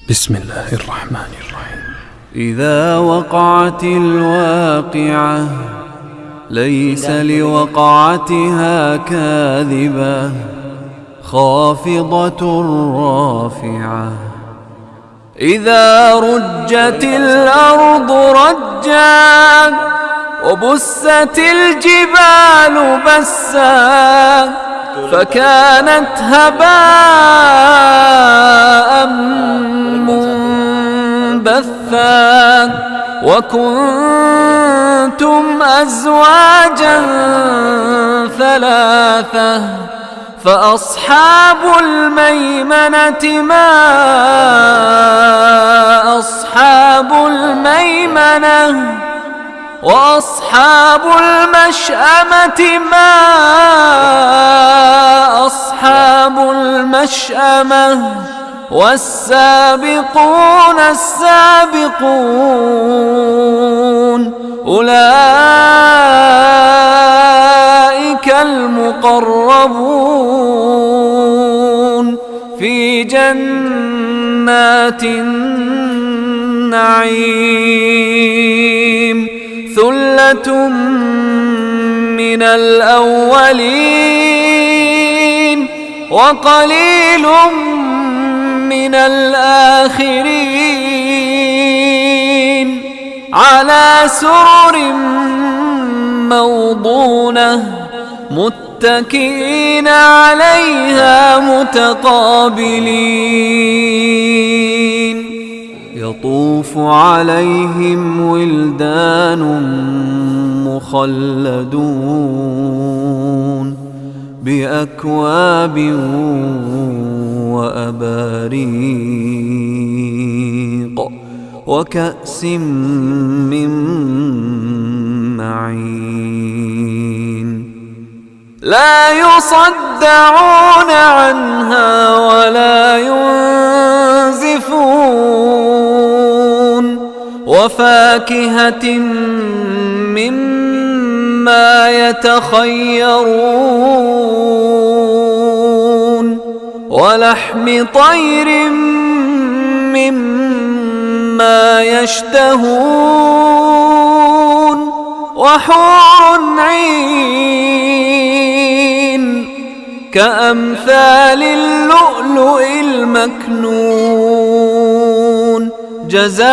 بسم الله الرحمن الرحيم. إذا وقعت الواقعة ليس لوقعتها كاذبة خافضة رافعة. إذا رجت الأرض رجا وبست الجبال بسا فكانت هباء منبثا وكنتم أزواجا ثلاثة فأصحاب الميمنة ما أصحاب الميمنة وأصحاب المشأمة ما أصحاب المشأمة والسابقون السابقون أولئك المقربون في جنات النعيم ثلة من الأولين وقليل من الآخرين على سرر موضونة متكئين عليها متقابلين يطوف عليهم ولدان مخلدون بأكواب وأباريق وكأس من معين لا يصدعون عنها ولا ينزفون وفاكهة مما يتخيرون ولحم طير مما يشتهون وحور عين كأمثال اللؤلؤ المكنون جزاء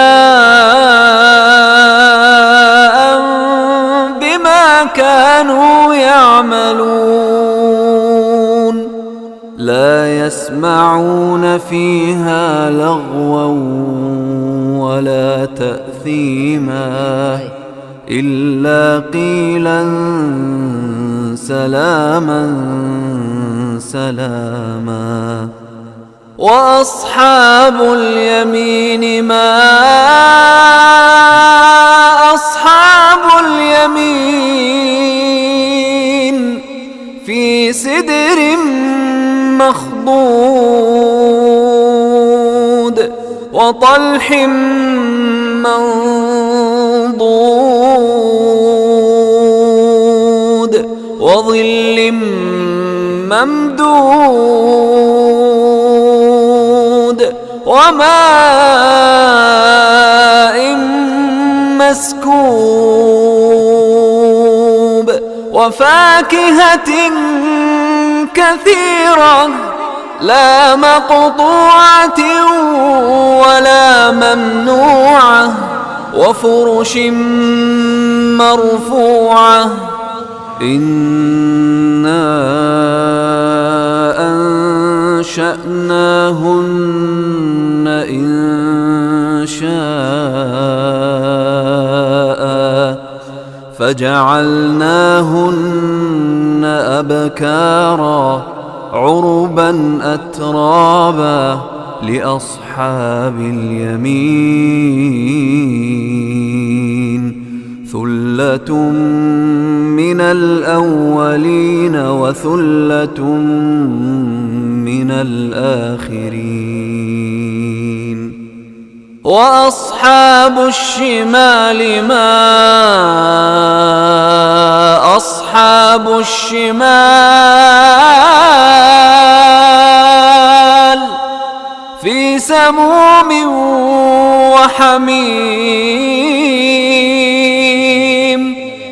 بما كانوا يعملون لا يسمعون فيها لغوا ولا تأثيما إلا قيلا سلاما سلاما وأصحاب اليمين ما أصحاب اليمين في سدر مخضود وطلح منضود وظل ممدود وماء مسكوب وفاكهة كثيرة لا مقطوعة ولا ممنوعة وفرش مرفوعة إنا أنشأناهن إنشاء فجعلناهن أبكارا عربا أترابا لأصحاب اليمين ثلة من الأولين وثلة من الآخرين وأصحاب الشمال ما أصحاب الشمال في سموم وحميم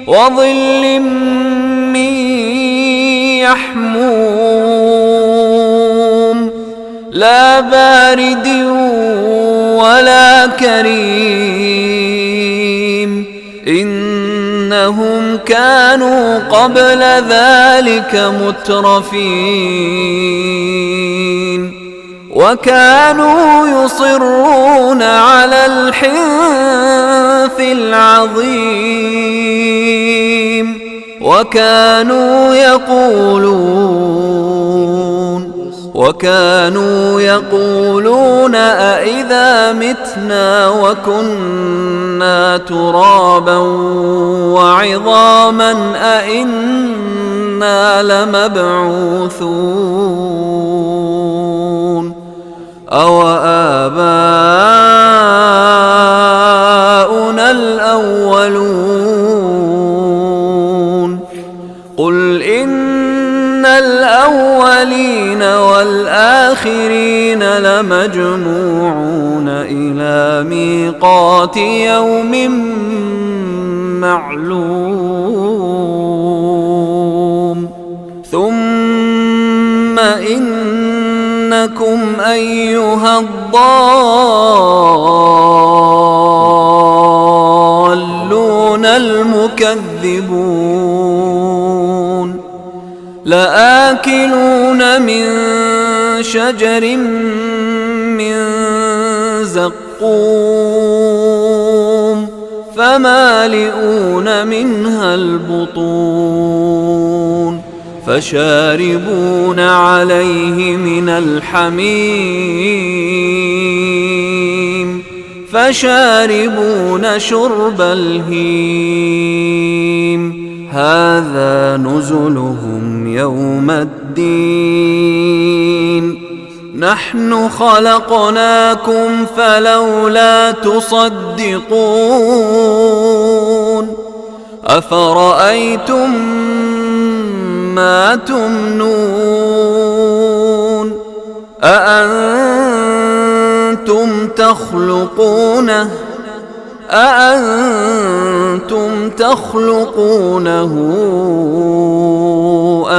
وظل من يحموم لا بارد ولا كريم إنهم كانوا قبل ذلك مترفين وكانوا يصرون على الحنث العظيم وكانوا يقولون أئذا متنا وكنا ترابا وعظاما أئنا لمبعوثون أوآباؤنا الأولون قل إن الأولين والآخرين لمجموعون إلى ميقات يوم معلوم ثم إنكم أيها الضالون المكذبون لآكلون من شجر من زقوم فمالئون منها البطون فشاربون عليه من الحميم فشاربون شرب الهيم هذا نزلهم يوم الدين نحن خلقناكم فلولا تصدقون أفرأيتم ما تمنون أأنتم تخلقونه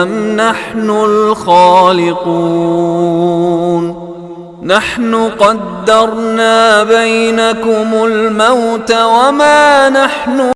أم نحن الخالقون نحن قدرنا بينكم الموت وما نحن